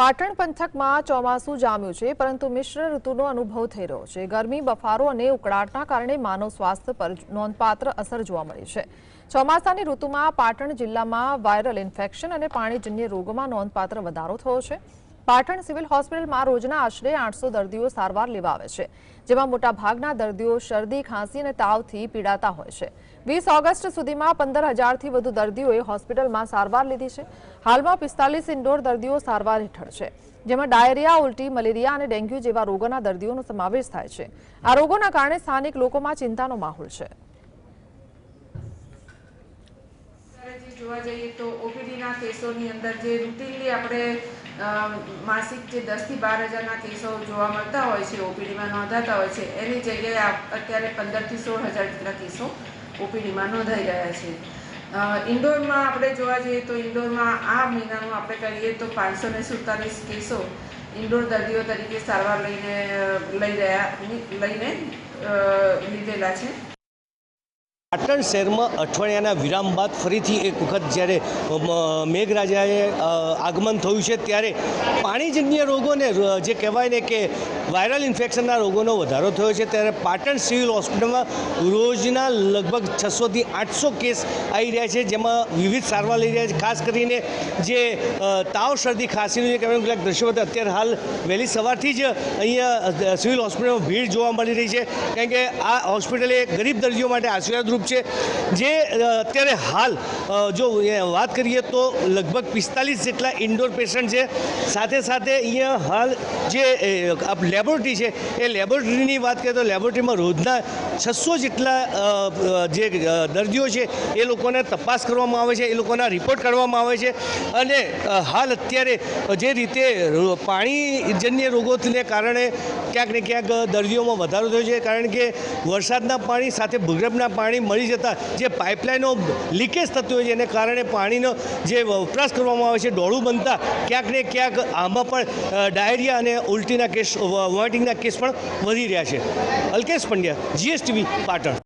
પાટણ પંથકમાં ચોમાસું જામ્યું છે, પરંતુ મિશ્ર ઋતુનો અનુભવ થઈ રહ્યો છે। ગરમી, બફારો અને ઉકળાટના કારણે માનવ સ્વાસ્થ્ય પર નોંધપાત્ર અસર જોવા મળી છે। ચોમાસાની ઋતુમાં પાટણ જિલ્લામાં વાયરલ ઇન્ફેક્શન અને પાણીજન્ય રોગોમાં નોંધપાત્ર વધારો થયો છે। પાટણ સિવિલ હોસ્પિટલમાં રોજના આશરે 800 દર્દીઓ સારવાર લેવા આવે છે, જેમાં મોટાભાગના દર્દીઓ શરદી, ખાંસી અને તાવથી પીડાતા હોય છે। 20 ઓગસ્ટ સુધીમાં 15,000થી વધુ દર્દીઓએ હોસ્પિટલમાં સારવાર લીધી છે। હાલમાં 45 ઇન્ડોર દર્દીઓ સારવાર હેઠળ છે, જેમાં ડાયરિયા, ઉલટી, મલેરિયા અને ડેન્ગ્યુ જેવા રોગોના દર્દીઓનો સમાવેશ થાય છે। આ રોગોના કારણે સ્થાનિક લોકોમાં ચિંતાનો માહોલ છે। જોવા જઈએ તો ઓપીડીના કેસોની અંદર જે રૂટીનલી આપણે માસિક જે 10 થી 12,000ના કેસો જોવા મળતા હોય છે, ઓપીડીમાં નોંધાતા હોય છે, એની જગ્યાએ અત્યારે 15 થી 16,000 જેટલા કેસો ઓપીડીમાં નોંધાઈ રહ્યા છે। ઇન્ડોરમાં આપણે જોવા જઈએ તો ઇન્ડોરમાં આ મહિનાનું આપણે કરીએ તો 547 કેસો ઇન્ડોર દર્દીઓ તરીકે સારવાર લઈને લીધેલા છે। પાટણ શહેરમાં અઠવાડિયાના વિરામ બાદ ફરીથી એક વખત જ્યારે મેઘરાજાએ આગમન થયું છે, ત્યારે પાણીજન્ય રોગોને જે કહેવાય ને કે વાયરલ ઇન્ફેક્શનના રોગોનો વધારો થયો છે, ત્યારે પાટણ સિવિલ હોસ્પિટલમાં રોજના લગભગ 600થી 800 કેસ આવી રહ્યા છે, જેમાં વિવિધ સારવાર લઈ રહ્યા છે। ખાસ કરીને જે તાવ, શરદી, ખાંસીનું જે કહેવાય કેટલાક દ્રશ્યો હતા, અત્યારે હાલ વહેલી સવારથી જ અહીંયા સિવિલ હોસ્પિટલમાં ભીડ જોવા મળી રહી છે, કારણ કે આ હોસ્પિટલ એ ગરીબ દર્દીઓ માટે આશીર્વાદરૂપ છે। જે અત્યારે હાલ જો વાત કરીએ તો લગભગ 45 જેટલા ઇન્ડોર પેશન્ટ છે। સાથે સાથે અહીંયા હાલ જે લેબોરેટરી છે, એ લેબોરેટરીની વાત કરીએ તો લેબોરેટરીમાં રોજના 600 જેટલા જે દર્દીઓ છે એ લોકોને તપાસ કરવામાં આવે છે, એ લોકોના રિપોર્ટ કાઢવામાં આવે છે। અને હાલ અત્યારે જે રીતે પાણીજન્ય રોગોને કારણે ક્યાંક ને ક્યાંક દર્દીઓમાં વધારો થયો છે, કારણ કે વરસાદના પાણી સાથે ભૂગર્ભના પાણી મળી જતાં જે પાઇપલાઇનો લીકેજ થતી હોય છે, એને કારણે પાણીનો જે વપરાશ કરવામાં આવે છે ડોળું બનતા ક્યાંક ને ક્યાંક આમાં પણ ડાયરિયા અને ઉલટીના કેસ, વોમિટિંગના કેસ પણ વધી રહ્યા છે। અલ્કેશ પંડ્યા, GSTV, પાટણ।